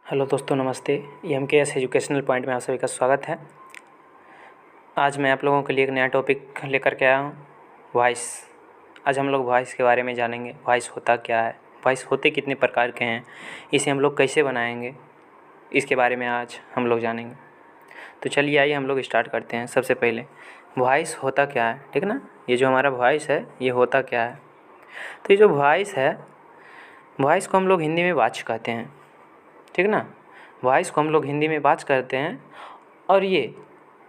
Hello दोस्तों, नमस्ते। EMKS educational point में आप सभी का स्वागत है। आज मैं आप लोगों के लिए एक नया टॉपिक लेकर के आया हूँ, वॉइस। आज हम लोग वॉइस के बारे में जानेंगे। वॉइस होता क्या है, वॉइस होते कितने प्रकार के हैं, इसे हम लोग कैसे बनाएंगे, इसके बारे में आज हम लोग जानेंगे। तो चलिए आइए हम लोग स्टार्ट करते हैं। सबसे पहले वॉइस होता क्या है, ठीक ना। ये जो हमारा वॉइस है ये होता क्या है। तो ये जो वॉइस है, वॉइस को हम लोग हिंदी में वाच कहते हैं, ठीक ना। वॉइस को हम लोग हिंदी में वाच करते हैं और ये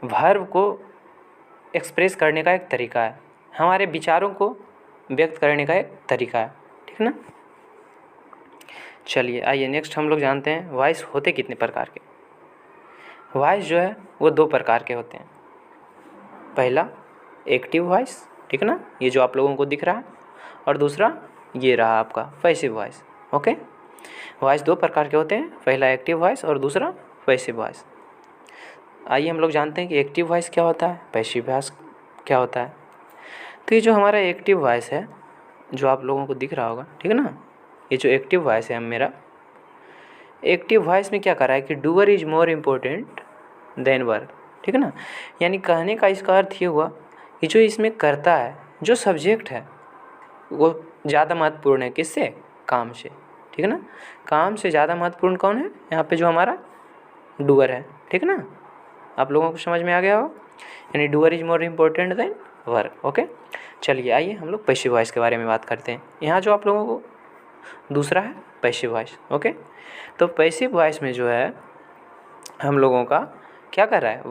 वर्ब को एक्सप्रेस करने का एक तरीका है, हमारे विचारों को व्यक्त करने का एक तरीका है, ठीक ना। चलिए आइए नेक्स्ट हम लोग जानते हैं वॉइस होते कितने प्रकार के। वॉइस जो है वो दो प्रकार के होते हैं। पहला एक्टिव वॉइस, ठीक ना, ये जो आप लोगों को दिख रहा है, और दूसरा ये रहा आपका पैसिव वॉइस। ओके, वॉइस दो प्रकार के होते हैं, पहला एक्टिव वॉइस और दूसरा पैसिव वॉइस। आइए हम लोग जानते हैं कि एक्टिव वॉइस क्या होता है, पैसिव वॉइस क्या होता है। तो ये जो हमारा एक्टिव वॉइस है, जो आप लोगों को दिख रहा होगा, ठीक है ना, ये जो एक्टिव वॉइस है मेरा, एक्टिव वॉइस में क्या कर रहा है कि doer is more important then verb, ठीक है ना। यानी कहने का इसका अर्थ ये हुआ कि जो इसमें करता है, जो सब्जेक्ट है, वो ज़्यादा महत्वपूर्ण है किससे, काम से, ठीक है ना। काम से ज़्यादा महत्वपूर्ण कौन है यहाँ पे, जो हमारा डूअर है, ठीक है ना। आप लोगों को समझ में आ गया हो, यानी doer is more important then verb. Okay, चलिए आइए हम लोग पैसिव वॉइस के बारे में बात करते हैं। यहाँ जो आप लोगों को दूसरा है पैसिव वॉइस। ओके, तो पैसिव वॉइस में जो है हम लोगों का क्या कर रहा है,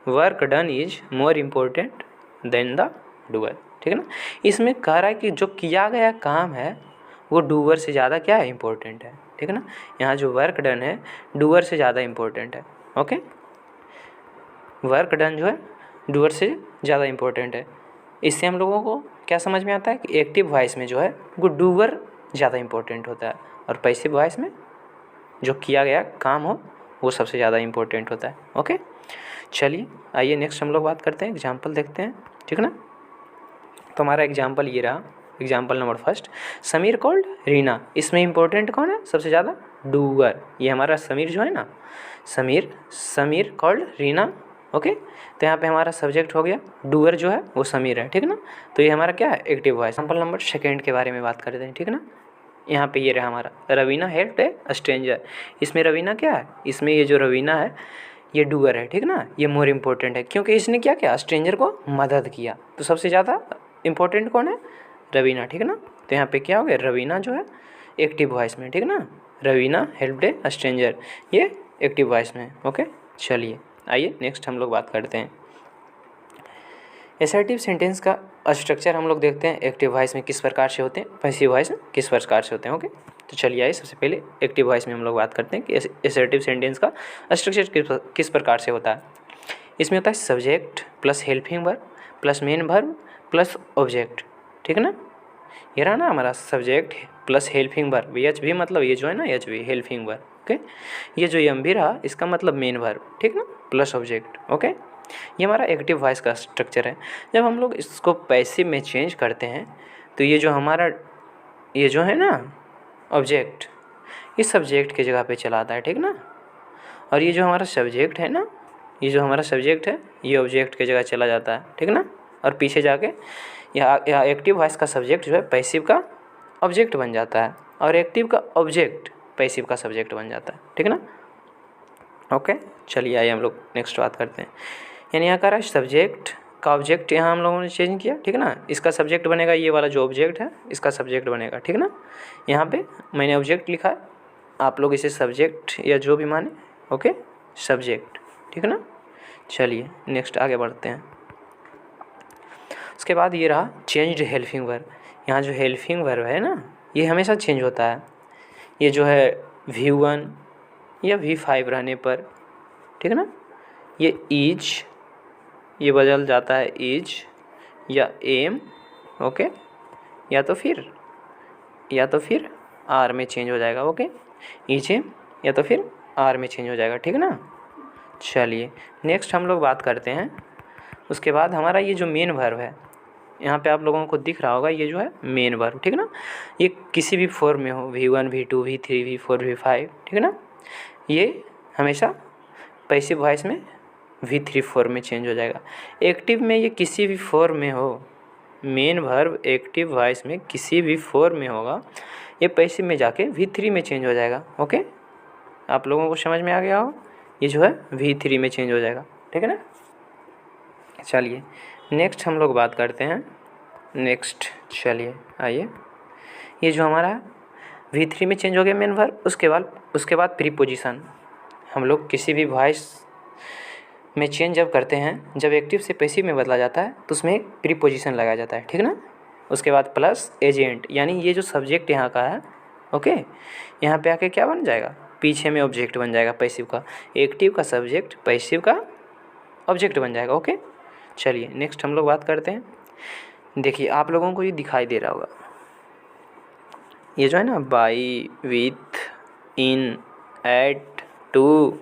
work done is more important then the doer, ठीक है ना। इसमें कह रहा है कि जो किया गया काम है वो डूअर से ज़्यादा क्या है, इम्पोर्टेंट है, ठीक है ना। यहाँ जो वर्क डन है डूअर से ज़्यादा इम्पोर्टेंट है। ओके, वर्क डन जो है डूअर से ज़्यादा इम्पोर्टेंट है। इससे हम लोगों को क्या समझ में आता है कि एक्टिव वॉइस में जो है वो डूअर ज़्यादा इम्पोर्टेंट होता है, और पैसिव वॉइस में जो किया गया काम हो वो सबसे ज़्यादा इम्पोर्टेंट होता है। ओके, चलिए आइए नेक्स्ट हम लोग बात करते हैं, एग्जाम्पल देखते हैं, ठीक है ना। तो हमारा एग्जाम्पल ये रहा, example number first, Sameer called Reena. इसमें इम्पोर्टेंट कौन है सबसे ज़्यादा, डूअर। ये हमारा समीर जो है ना, समीर कॉल्ड रीना। ओके, तो यहाँ पे हमारा सब्जेक्ट हो गया, डूअर जो है वो समीर है, ठीक है ना। तो ये हमारा क्या है, active voice. Example number second के बारे में बात करते हैं, ठीक है ना। यहाँ पे ये रहा हमारा, रवीना हेल्प्ड ए स्ट्रेंजर। इसमें रवीना क्या है, इसमें ये जो रवीना है ये डूअर है, ठीक ना। ये मोर इम्पोर्टेंट है क्योंकि इसने क्या किया, स्ट्रेंजर को मदद किया। तो सबसे ज़्यादा इम्पोर्टेंट कौन है, रवीना, ठीक है ना। तो यहाँ पे क्या हो गया, रवीना जो है एक्टिव वॉइस में, ठीक है ना। रवीना हेल्प्ड ए स्ट्रेंजर, ये एक्टिव वॉइस में। ओके, चलिए आइए नेक्स्ट हम लोग बात करते हैं असर्टिव सेंटेंस का स्ट्रक्चर। हम लोग देखते हैं एक्टिव वॉइस में किस प्रकार से होते हैं, पैसिव वॉइस में किस प्रकार से होते हैं। ओके, तो चलिए आइए सबसे पहले एक्टिव वॉइस में हम लोग बात करते हैं कि असर्टिव सेंटेंस का स्ट्रक्चर किस प्रकार से होता है। इसमें होता है subject plus helping verb plus main verb plus object, ठीक है ना। ये रहा ना हमारा subject plus helping verb, H भी मतलब ये जो है ना, एच भी हेल्पिंग वर्ब। ओके, ये जो एम भी रहा इसका मतलब मेन वर्ब, ठीक ना, प्लस ऑब्जेक्ट। ओके, ये हमारा एक्टिव वॉइस का स्ट्रक्चर है। जब हम लोग इसको पैसिव में चेंज करते हैं तो ये जो हमारा ये जो है ना ऑब्जेक्ट, इस सब्जेक्ट की जगह पे चला आता है, ठीक ना। और ये जो हमारा सब्जेक्ट है ना, ये जो हमारा सब्जेक्ट है ये ऑब्जेक्ट की जगह चला जाता है, ठीक ना। और पीछे जाके यहाँ एक्टिव वॉइस का सब्जेक्ट जो है पैसिव का ऑब्जेक्ट बन जाता है, और एक्टिव का ऑब्जेक्ट पैसिव का सब्जेक्ट बन जाता है, ठीक है ना। ओके, चलिए आइए हम लोग नेक्स्ट बात करते हैं। यानी यहाँ का रहा सब्जेक्ट का ऑब्जेक्ट, यहाँ हम लोगों ने चेंज किया, ठीक है ना। इसका सब्जेक्ट बनेगा ये वाला जो ऑब्जेक्ट है, इसका सब्जेक्ट बनेगा, ठीक है ना। यहाँ पे मैंने ऑब्जेक्ट लिखा है, आप लोग इसे सब्जेक्ट या जो भी माने, ओके, सब्जेक्ट, ठीक है ना। चलिए नेक्स्ट आगे बढ़ते हैं। उसके बाद ये रहा चेंज्ड हेल्पिंग वर्ब। यहाँ जो हेल्पिंग वर्ब है ना ये हमेशा चेंज होता है। ये जो है V1 या V5 रहने पर, ठीक है ना, ये इज, ये बदल जाता है इज या एम। ओके, या तो फिर आर में चेंज हो जाएगा। ओके, इज एम या तो फिर आर में चेंज हो जाएगा, ठीक है ना। चलिए नेक्स्ट हम लोग बात करते हैं। उसके बाद हमारा ये जो मेन वर्ब है यहाँ पे आप लोगों को दिख रहा होगा ये जो है मेन वर्ब, ठीक है ना। ये किसी भी फॉर्म में हो, V1 V2 V3 V4 V5, ठीक है ना, ये हमेशा पैसिव वॉइस में V3 फॉर्म में चेंज हो जाएगा। एक्टिव में ये किसी भी फॉर्म में हो, मेन वर्ब एक्टिव वॉइस में किसी भी फॉर्म में होगा, ये पैसिव में जाके V3 में चेंज हो जाएगा। ओके, आप लोगों को समझ में आ गया हो, ये जो है V3 में चेंज हो जाएगा, ठीक है ना। चलिए नेक्स्ट हम लोग बात करते हैं। नेक्स्ट चलिए आइए, ये जो हमारा V3 में चेंज हो गया मेन वर्ब, उसके बाद प्रीपोजिशन। हम लोग किसी भी वॉइस में चेंज जब करते हैं, जब एक्टिव से पैसिव में बदला जाता है तो उसमें एक प्रीपोजिशन लगाया जाता है, ठीक है ना। उसके बाद प्लस एजेंट, यानी ये जो सब्जेक्ट यहाँ का है, ओके, यहाँ पे आके क्या बन जाएगा, पीछे में ऑब्जेक्ट बन जाएगा पैसिव का। एक्टिव का सब्जेक्ट पैसिव का ऑब्जेक्ट बन जाएगा। ओके, चलिए नेक्स्ट हम लोग बात करते हैं। देखिए आप लोगों को ये दिखाई दे रहा होगा, ये जो है ना by, with, in, at, to,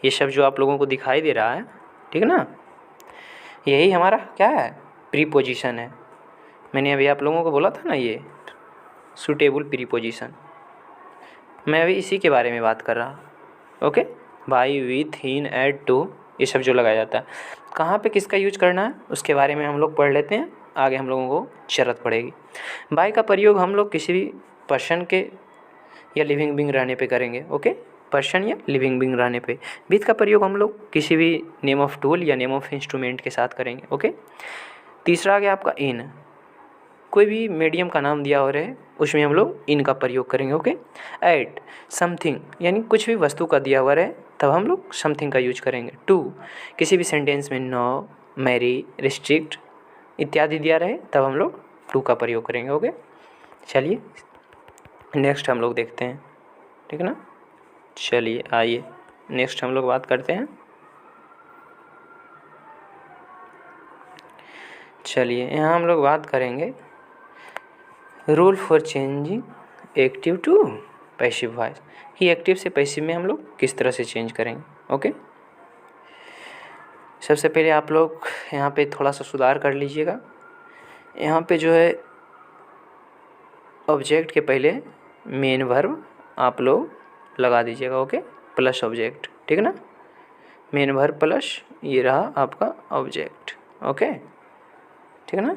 ये सब जो आप लोगों को दिखाई दे रहा है, ठीक है ना, यही हमारा क्या है, प्रीपोजिशन है। मैंने अभी आप लोगों को बोला था ना ये सूटेबल प्रीपोजिशन, मैं अभी इसी के बारे में बात कर रहा हूँ। Okay, by, with, in, at, to, ये सब जो लगाया जाता है, कहाँ पे किसका यूज करना है उसके बारे में हम लोग पढ़ लेते हैं, आगे हम लोगों को ज़रूरत पड़ेगी। बाई का प्रयोग हम लोग किसी भी पर्सन के या लिविंग बीइंग रहने पे करेंगे। ओके, पर्सन या लिविंग बीइंग रहने पे। विथ का प्रयोग हम लोग किसी भी नेम ऑफ टूल या नेम ऑफ इंस्ट्रूमेंट के साथ करेंगे। ओके, तीसरा आ गया आपका इन, कोई भी मीडियम का नाम दिया हो रहे उसमें हम लोग इन का प्रयोग करेंगे। ओके, एट, समथिंग, यानी कुछ भी वस्तु का दिया हुआ रहे तब हम लोग समथिंग का यूज करेंगे। टू, किसी भी सेंटेंस में नो, मैरी, रिस्ट्रिक्ट इत्यादि दिया रहे तब हम लोग टू का प्रयोग करेंगे। ओके, चलिए नेक्स्ट हम लोग देखते हैं, ठीक है ना। चलिए आइए नेक्स्ट हम लोग बात करते हैं। चलिए यहाँ हम लोग बात करेंगे rule for changing active to passive voice, कि एक्टिव से पैसिव में हम लोग किस तरह से चेंज करेंगे। ओके, सबसे पहले आप लोग यहाँ पे थोड़ा सा सुधार कर लीजिएगा। यहाँ पे जो है ऑब्जेक्ट के पहले मेन वर्ब आप लोग लगा दीजिएगा। ओके, प्लस ऑब्जेक्ट, ठीक है ना, मेन वर्ब प्लस ये रहा आपका ऑब्जेक्ट। ओके, ठीक है ना।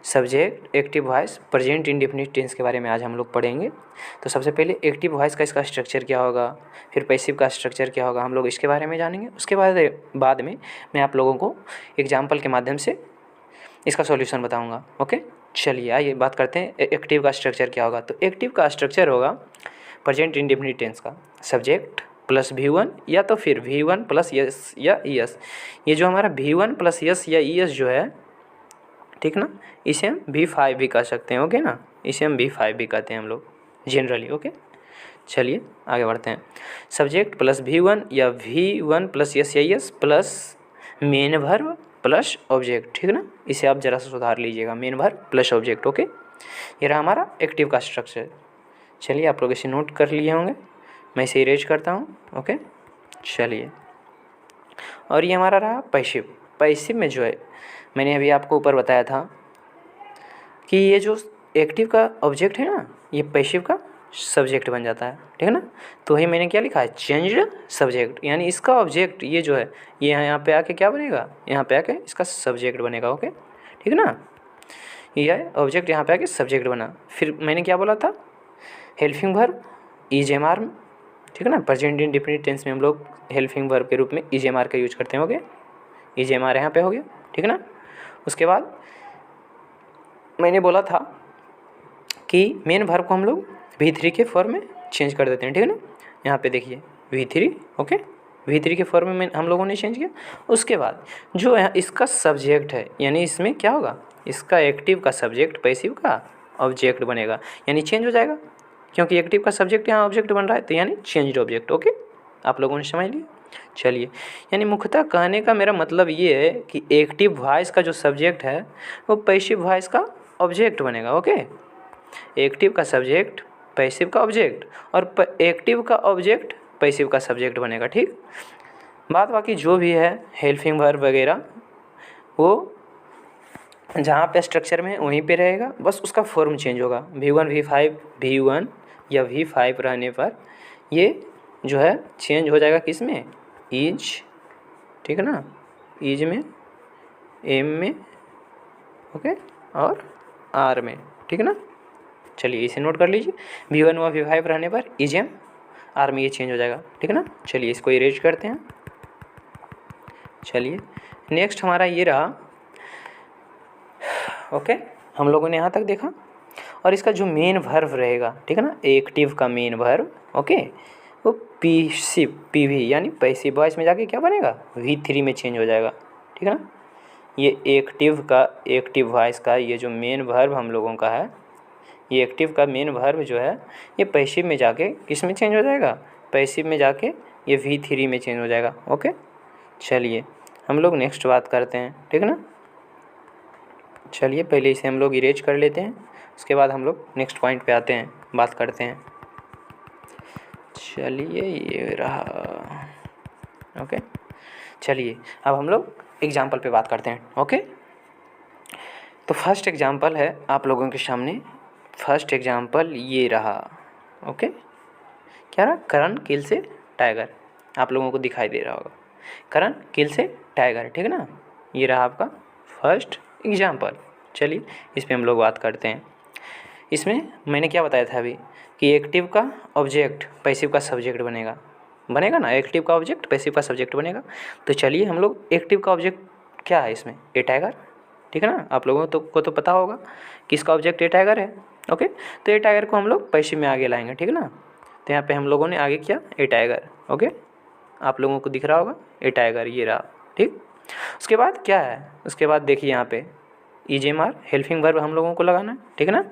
Subject, active voice, present indefinite tense के बारे में आज हम लोग पढ़ेंगे। तो सबसे पहले एक्टिव वॉइस का इसका स्ट्रक्चर क्या होगा, फिर पैसिव का स्ट्रक्चर क्या होगा, हम लोग इसके बारे में जानेंगे। उसके बाद में मैं आप लोगों को एग्जाम्पल के माध्यम से इसका सॉल्यूशन बताऊंगा। ओके, चलिए आइए बात करते हैं एक्टिव का स्ट्रक्चर क्या होगा। तो एक्टिव का स्ट्रक्चर होगा प्रेजेंट इंडेफिनिट टेंस का सब्जेक्ट प्लस V1 या तो फिर V1 प्लस यस या ES। ये जो हमारा V1 प्लस यस या ES जो है, ठीक ना, इसे हम V5 भी कह सकते हैं। ओके ना, इसे हम V5 भी कहते हैं हम लोग जनरली। ओके, चलिए आगे बढ़ते हैं। सब्जेक्ट प्लस V1 या V1 प्लस यस या ES plus main verb plus object, ठीक है ना, इसे आप जरा सा सुधार लीजिएगा, main verb plus object. Okay, ये रहा हमारा एक्टिव का स्ट्रक्चर। चलिए आप लोग इसे नोट कर लिए होंगे, मैं इसे इरेज करता हूँ। ओके, चलिए, और ये हमारा रहा पैसिव। पैसिव में जो है मैंने अभी आपको ऊपर बताया था कि ये जो एक्टिव का ऑब्जेक्ट है ना, ये पैसिव का सब्जेक्ट बन जाता है, ठीक है ना। तो वही मैंने क्या लिखा है, चेंज्ड सब्जेक्ट, यानी इसका ऑब्जेक्ट ये जो है ये यहाँ पे आके क्या बनेगा, यहाँ पे आके इसका सब्जेक्ट बनेगा। ओके, ठीक है ना, ये ऑब्जेक्ट यहाँ पे आके सब्जेक्ट बना। फिर मैंने क्या बोला था, helping verb is am are, ठीक है ना, प्रेजेंट इंडेफिनिट टेंस में हम लोग हेल्पिंग वर्ब के रूप में इज एम आर का यूज करते हैं। ओके, इज एम आर यहाँ पे हो गया, ठीक है ना। उसके बाद मैंने बोला था कि मेन वर्ब को हम लोग V3 के फॉर्म में चेंज कर देते हैं, ठीक है ना। यहाँ पे देखिए V3, ओके, V3 के फॉर्म में हम लोगों ने चेंज किया। उसके बाद जो है इसका सब्जेक्ट है, यानी इसमें क्या होगा, इसका एक्टिव का सब्जेक्ट पैसिव का ऑब्जेक्ट बनेगा, यानी चेंज हो जाएगा, क्योंकि एक्टिव का सब्जेक्ट यहाँ ऑब्जेक्ट बन रहा है, तो यानी चेंज्ड ऑब्जेक्ट। ओके, आप लोगों ने समझ लिया। चलिए, यानी मुख्यतः कहने का मेरा मतलब ये है कि एक्टिव वॉइस का जो सब्जेक्ट है वो पैसिव वॉइस का ऑब्जेक्ट बनेगा। ओके, एक्टिव का सब्जेक्ट पैसिव का ऑब्जेक्ट और एक्टिव का ऑब्जेक्ट पैसिव का सब्जेक्ट बनेगा, ठीक। बात बाकी जो भी है हेल्पिंग वर्ब वगैरह वो जहाँ पे स्ट्रक्चर में वहीं पे रहेगा, बस उसका फॉर्म चेंज होगा। V1 V5 V1 या V5 रहने पर ये जो है चेंज हो जाएगा किस में, इज, ठीक है ना, इज में, एम में, ओके, और आर में, ठीक है ना। चलिए इसे नोट कर लीजिए, V1 व V5 रहने पर इज एम, आर में ये चेंज हो जाएगा, ठीक है ना। चलिए इसको इरेज करते हैं। चलिए नेक्स्ट हमारा ये रहा, ओके, हम लोगों ने यहाँ तक देखा। और इसका जो मेन वर्ब रहेगा, ठीक है ना, एक्टिव का मेन वर्ब, ओके, वो पीवी यानी पैसिव वॉइस में जाके क्या बनेगा, V3 में चेंज हो जाएगा, ठीक है ना। ये एक्टिव वॉइस का ये जो मेन वर्ब हम लोगों का है, ये एक्टिव का मेन वर्ब जो है ये पैसिव में जाके किस में चेंज हो जाएगा, पैसिव में जाके ये V3 में चेंज हो जाएगा, ओके। चलिए हम लोग नेक्स्ट बात करते हैं, ठीक है ना। चलिए पहले इसे हम लोग इरेज कर लेते हैं, उसके बाद हम लोग नेक्स्ट पॉइंट पे आते हैं, बात करते हैं। चलिए ये रहा, ओके। चलिए अब हम लोग एग्जाम्पल पे बात करते हैं, ओके। तो फर्स्ट एग्जाम्पल है आप लोगों के सामने, फर्स्ट एग्जाम्पल ये रहा, ओके। क्या रहा, करण किल से टाइगर, आप लोगों को दिखाई दे रहा होगा, करण किल से टाइगर, ठीक है ना। ये रहा आपका फर्स्ट एग्जाम्पल। चलिए इस पे हम लोग बात करते हैं। इसमें मैंने क्या बताया था अभी कि एक्टिव का ऑब्जेक्ट पैसिव का सब्जेक्ट बनेगा ना, एक्टिव का ऑब्जेक्ट पैसिव का सब्जेक्ट बनेगा। तो चलिए हम लोग एक्टिव का ऑब्जेक्ट क्या है इसमें, ए टाइगर, ठीक है ना। आप लोगों को तो पता होगा कि इसका ऑब्जेक्ट ए टाइगर है, ओके। तो ए टाइगर को हम लोग पैसिव में आगे लाएंगे, ठीक है ना। तो यहाँ पे हम लोगों ने आगे किया ए टाइगर, ओके, आप लोगों को दिख रहा होगा ए टाइगर, ये रहा, ठीक। उसके बाद क्या है, उसके बाद देखिए यहाँ पे ईजेएमआर हेल्पिंग वर्ब हम लोगों को लगाना है, ठीक है ना।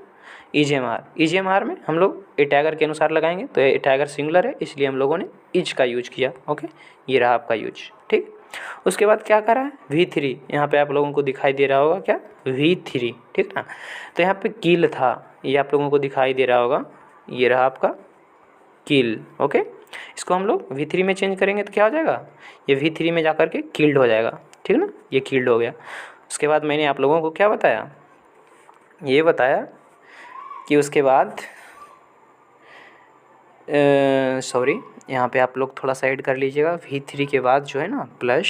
ईजेएमआर में हम लोग ए टाइगर के अनुसार लगाएंगे, तो ए टाइगर सिंगुलर है इसलिए हम लोगों ने इज का यूज किया, ओके। ये रहा आपका यूज, ठीक। उसके बाद क्या करा है, V3, यहाँ पे आप लोगों को दिखाई दे रहा होगा क्या, V3, ठीक ना। तो यहाँ पे किल था, ये आप लोगों को दिखाई दे रहा होगा, ये रहा आपका किल, ओके। इसको हम लोग V3 में चेंज करेंगे तो क्या हो जाएगा, ये V3 में जाकर के किल्ड हो जाएगा, ठीक है ना, ये किल्ड हो गया। उसके बाद मैंने आप लोगों को क्या बताया, ये बताया कि उसके बाद सॉरी यहाँ पे आप लोग थोड़ा सा ऐड कर लीजिएगा, V3 के बाद जो है ना plus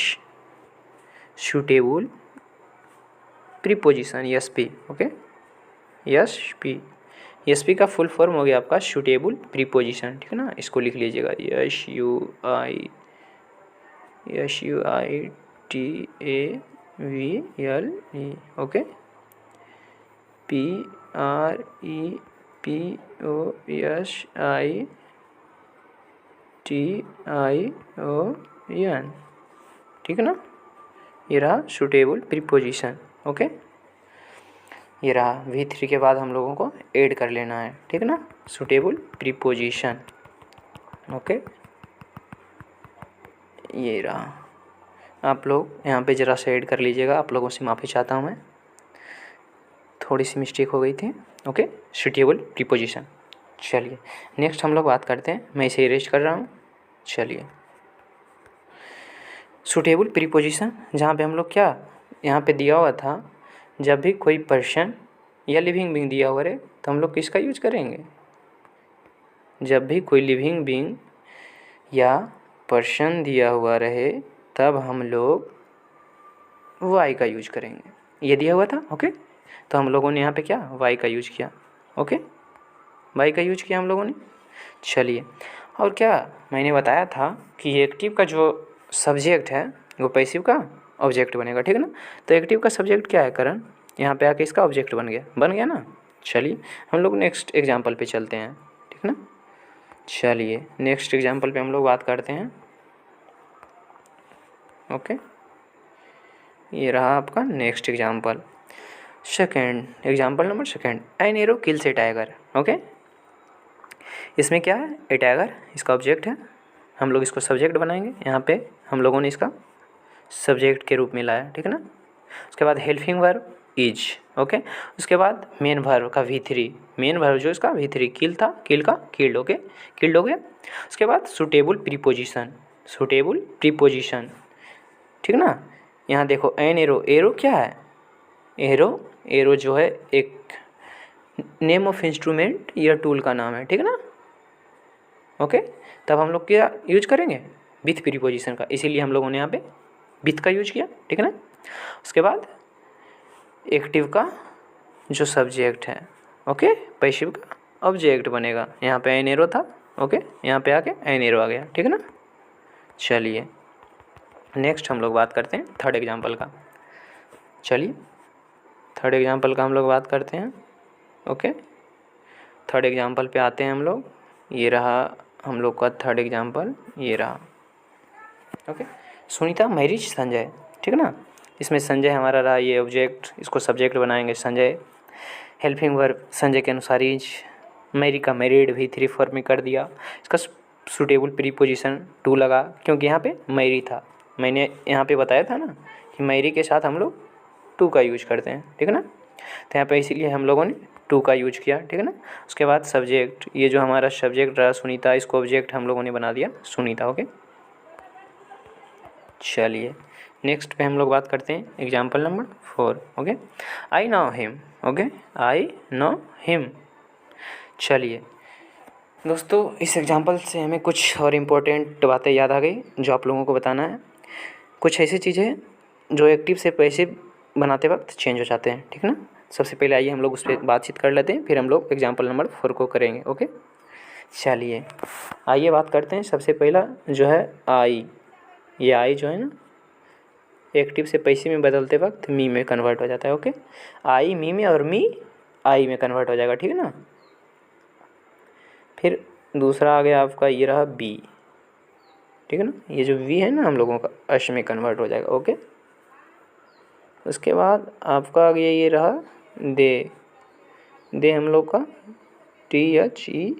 suitable preposition SP, okay, SP का फुल फॉर्म हो गया आपका सूटेबल प्रीपोजिशन, ठीक है ना। इसको लिख लीजिएगा SUITABLE, ओके, PREPOSITION, ठीक है ना। ये रहा सूटेबल प्रीपोजिशन, ओके। ये रहा V3 के बाद हम लोगों को ऐड कर लेना है, ठीक है ना, सूटेबल प्रीपोजिशन, ओके। ये रहा, आप लोग यहाँ पे ज़रा से ऐड कर लीजिएगा, आप लोगों से माफ़ी चाहता हूँ मैं, थोड़ी सी मिस्टेक हो गई थी, ओके, सूटेबल प्रीपोजिशन। चलिए नेक्स्ट हम लोग बात करते हैं, मैं इसे इरेज कर रहा हूँ। चलिए सूटेबल प्रीपोजिशन, जहाँ पे हम लोग क्या, यहाँ पे दिया हुआ था जब भी कोई पर्सन या लिविंग बीइंग दिया हुआ रहे तो हम लोग किसका यूज करेंगे, जब भी कोई लिविंग बीइंग या पर्सन दिया हुआ रहे तब हम लोग वाई का यूज करेंगे, ये दिया हुआ था, ओके। तो हम लोगों ने यहाँ पे क्या, वाई का यूज किया, ओके, वाई का यूज किया हम लोगों ने। चलिए और क्या मैंने बताया था कि एक्टिव का जो सब्जेक्ट है वो पैसिव का ऑब्जेक्ट बनेगा, ठीक है ना। तो एक्टिव का सब्जेक्ट क्या है, करण, यहाँ पे आके इसका ऑब्जेक्ट बन गया ना। चलिए हम लोग नेक्स्ट एग्जाम्पल पे चलते हैं, ठीक ना। चलिए नेक्स्ट एग्जाम्पल पे हम लोग बात करते हैं, ओके। ये रहा आपका next example, second example number second, an arrow kills A tiger, okay. इसमें क्या है, ए टाइगर इसका ऑब्जेक्ट है, हम लोग इसको सब्जेक्ट बनाएंगे, यहाँ पे हम लोगों ने इसका सब्जेक्ट के रूप में लाया, ठीक है ना। उसके बाद हेल्पिंग वर्ब इज, ओके। उसके बाद मेन वर्ब का V3, मेन वर्ब जो इसका V3 किल था, किल का किल्ड, ओके, किल्ड हो गया। उसके बाद सूटेबल प्रीपोजिशन, ठीक ना। यहाँ देखो एन एरो, एरो क्या है, एरो जो है एक नेम ऑफ इंस्ट्रूमेंट या टूल का नाम है, ठीक है ना। ओके, तब हम लोग क्या यूज करेंगे, विथ प्रीपोजिशन का, इसीलिए हम लोगों ने यहाँ पे विथ का यूज किया, ठीक है ना। उसके बाद एक्टिव का जो सब्जेक्ट है, ओके, पैसिव का ऑब्जेक्ट बनेगा। यहाँ पे एन एरो था, ओके, यहाँ पे आके एन एरो आ गया, ठीक है ना। चलिए नेक्स्ट हम लोग बात करते हैं थर्ड एग्जाम्पल का। चलिए थर्ड एग्जाम्पल का हम लोग बात करते हैं। ओके, थर्ड एग्जाम्पल पे आते हैं हम लोग। ये रहा हम लोग का थर्ड एग्जाम्पल, ये रहा। ओके, सुनीता, मैरिज संजय, ठीक है ना। इसमें संजय हमारा रहा ये ऑब्जेक्ट, इसको सब्जेक्ट बनाएंगे संजय। हेल्पिंग वर्ब संजय के अनुसार इज, मैरी का मैरिड भी 3 फॉर्म में कर दिया। इसका सूटेबल प्रीपोजिशन टू लगा, क्योंकि यहाँ पे मैरी था। मैंने यहाँ पे बताया था ना कि मैरी के साथ हम लोग टू का यूज करते हैं, ठीक है ना। तो यहाँ पे इसीलिए हम लोगों ने टू का यूज किया, ठीक है ना। उसके बाद सब्जेक्ट, ये जो हमारा सब्जेक्ट रहा सुनीता, इसको ऑब्जेक्ट हम लोगों ने बना दिया सुनीता। ओके, चलिए नेक्स्ट पे हम लोग बात करते हैं example number 4। Okay, I know him. Okay, I know him. चलिए दोस्तों, इस एग्जाम्पल से हमें कुछ और इम्पोर्टेंट बातें याद आ गई जो आप लोगों को बताना है। कुछ ऐसी चीज़ें जो एक्टिव से पैसिव बनाते वक्त चेंज हो जाते हैं, ठीक है ना। सबसे पहले आइए हम लोग उस पर बातचीत कर लेते हैं, फिर हम लोग एग्जाम्पल नंबर 4 को करेंगे। ओके, चलिए आइए बात करते हैं। सबसे पहला जो है आई, ये आई जो है ना एक्टिव से पैसिव में बदलते वक्त मी में कन्वर्ट हो जाता है। ओके, आई मी में और मी आई में कन्वर्ट हो जाएगा, ठीक है ना। फिर दूसरा आ गया आपका, ये रहा बी, ठीक है ना। ये जो वी है ना हम लोगों का अश में कन्वर्ट हो जाएगा। ओके, उसके बाद आपका आ गया ये रहा दे, दे हम लोग का THEM,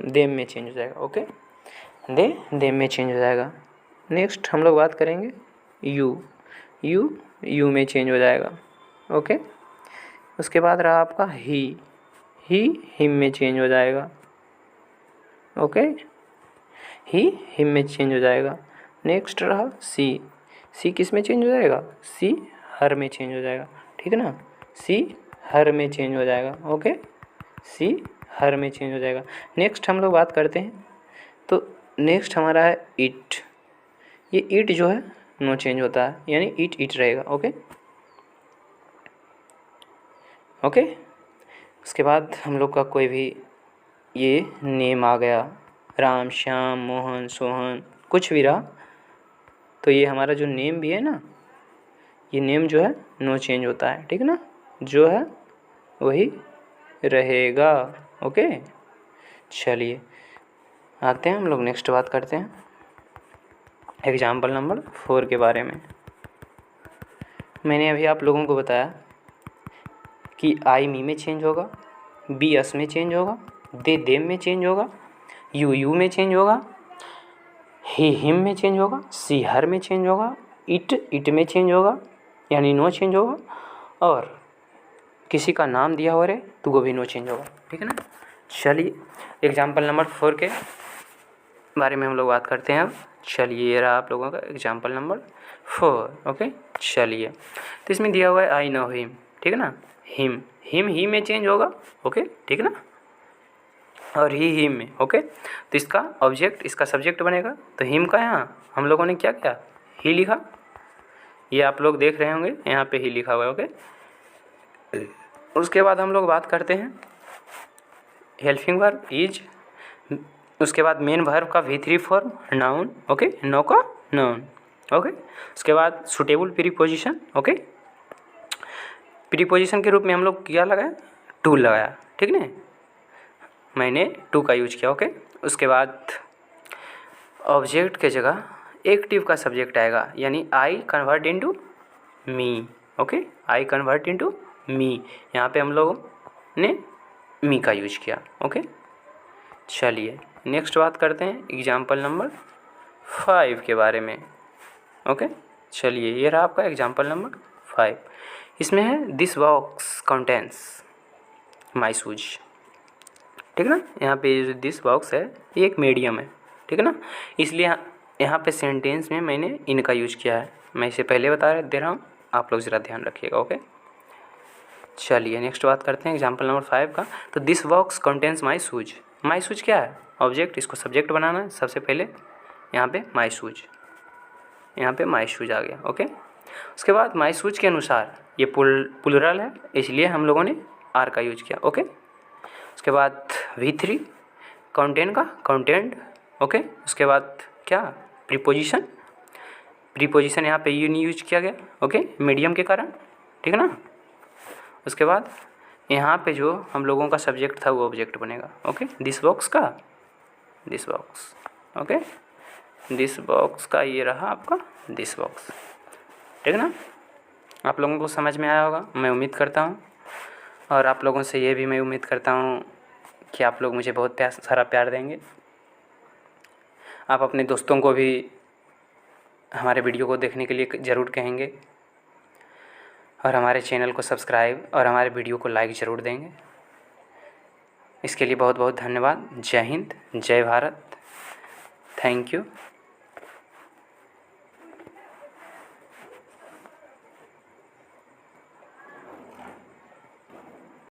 देम में चेंज हो जाएगा। ओके, देम में चेंज हो जाएगा। नेक्स्ट हम लोग बात करेंगे यू में चेंज हो जाएगा। ओके, उसके बाद रहा आपका ही हिम में चेंज हो जाएगा। ओके, ही हिम में चेंज हो जाएगा। नेक्स्ट रहा सी किस में चेंज हो जाएगा, सी हर में चेंज हो जाएगा, ठीक है ना। सी हर में चेंज हो जाएगा। ओके, सी हर में चेंज हो जाएगा। नेक्स्ट हम लोग बात करते हैं, तो नेक्स्ट हमारा है इट। ये इट जो है नो चेंज होता है, यानी इट रहेगा। ओके, उसके बाद हम लोग का कोई भी ये नेम आ गया, राम, श्याम, मोहन, सोहन, कुछ भी रहा, तो ये हमारा जो नेम भी है ना, ये नेम जो है नो चेंज होता है, ठीक है ना। जो है वही रहेगा। ओके, चलिए आते हैं हम लोग नेक्स्ट बात करते हैं एग्जाम्पल नंबर 4 के बारे में। मैंने अभी आप लोगों को बताया कि आई मी में चेंज होगा, बी अस में चेंज होगा, दे देम में चेंज होगा, यू में चेंज होगा, ही हिम में चेंज होगा, सी हर में चेंज होगा, इट में चेंज होगा, यानी नो चेंज होगा, और किसी का नाम दिया हो रहे तो वो भी नो चेंज होगा, ठीक है ना। चलिए एग्जाम्पल नंबर 4 के बारे में हम लोग बात करते हैं अब। चलिए ये रहा आप लोगों का एग्जाम्पल नंबर 4। ओके, चलिए तो इसमें दिया हुआ है आई नो हिम, ठीक है ना। हिम ही में चेंज होगा। ओके, ठीक है ना, और ही हिम में। ओके, तो इसका ऑब्जेक्ट इसका सब्जेक्ट बनेगा। तो हिम का यहाँ हम लोगों ने क्या किया, ही लिखा। ये आप लोग देख रहे होंगे यहाँ पे ही लिखा हुआ है। ओके, उसके बाद हम लोग बात करते हैं हेल्पिंग वर्ब इज, उसके बाद मेन वर्ब का V3 form noun. Okay, no का नाउन। ओके, उसके बाद सुटेबल प्रीपोजिशन। ओके, प्रीपोजिशन के रूप में हम लोग क्या लगाया, टू लगाया, ठीक है ना। मैंने टू का यूज किया। ओके, उसके बाद ऑब्जेक्ट के जगह एक्टिव का सब्जेक्ट आएगा, यानी आई कन्वर्ट इनटू मी। ओके, आई कन्वर्ट इनटू मी, यहाँ पे हम लोगों ने मी का यूज किया। ओके, चलिए नेक्स्ट बात करते हैं एग्जाम्पल नंबर 5 के बारे में। ओके, चलिए ये रहा आपका एग्जाम्पल नंबर 5। इसमें है this box contents my shoes, ठीक है ना। यहाँ पे जो दिस बॉक्स है ये एक मीडियम है, ठीक है ना, इसलिए यहाँ पे सेंटेंस में मैंने इनका यूज किया है। मैं इसे पहले बता दे रहा हूँ आप लोग ज़रा ध्यान रखिएगा। ओके, चलिए नेक्स्ट बात करते हैं एग्जाम्पल नंबर 5 का। तो this box contains my shoes. My shoes क्या है? ऑब्जेक्ट, इसको सब्जेक्ट बनाना है। सबसे पहले यहाँ पे माई शूज, यहाँ पे माई शूज आ गया। ओके, उसके बाद माई शूज के अनुसार ये प्लुरल है, इसलिए हम लोगों ने आर का यूज किया। ओके, उसके बाद V3 कंटेंट का कंटेंट। ओके, उसके बाद क्या? प्रीपोजिशन, प्रीपोजिशन यहाँ पे यू नहीं यूज किया गया। ओके, मीडियम के कारण, ठीक है ना। उसके बाद यहाँ पे जो हम लोगों का सब्जेक्ट था वो ऑब्जेक्ट बनेगा। ओके, दिस बॉक्स का, this box. Okay, this box का ये रहा आपका दिस बॉक्स, ठीक है ना। आप लोगों को समझ में आया होगा, मैं उम्मीद करता हूँ। और आप लोगों से ये भी मैं उम्मीद करता हूँ कि आप लोग मुझे बहुत सारा प्यार देंगे। आप अपने दोस्तों को भी हमारे वीडियो को देखने के लिए ज़रूर कहेंगे, और हमारे चैनल को सब्सक्राइब और हमारे वीडियो को लाइक ज़रूर देंगे। इसके लिए बहुत बहुत धन्यवाद। जय हिंद, जय भारत, थैंक यू।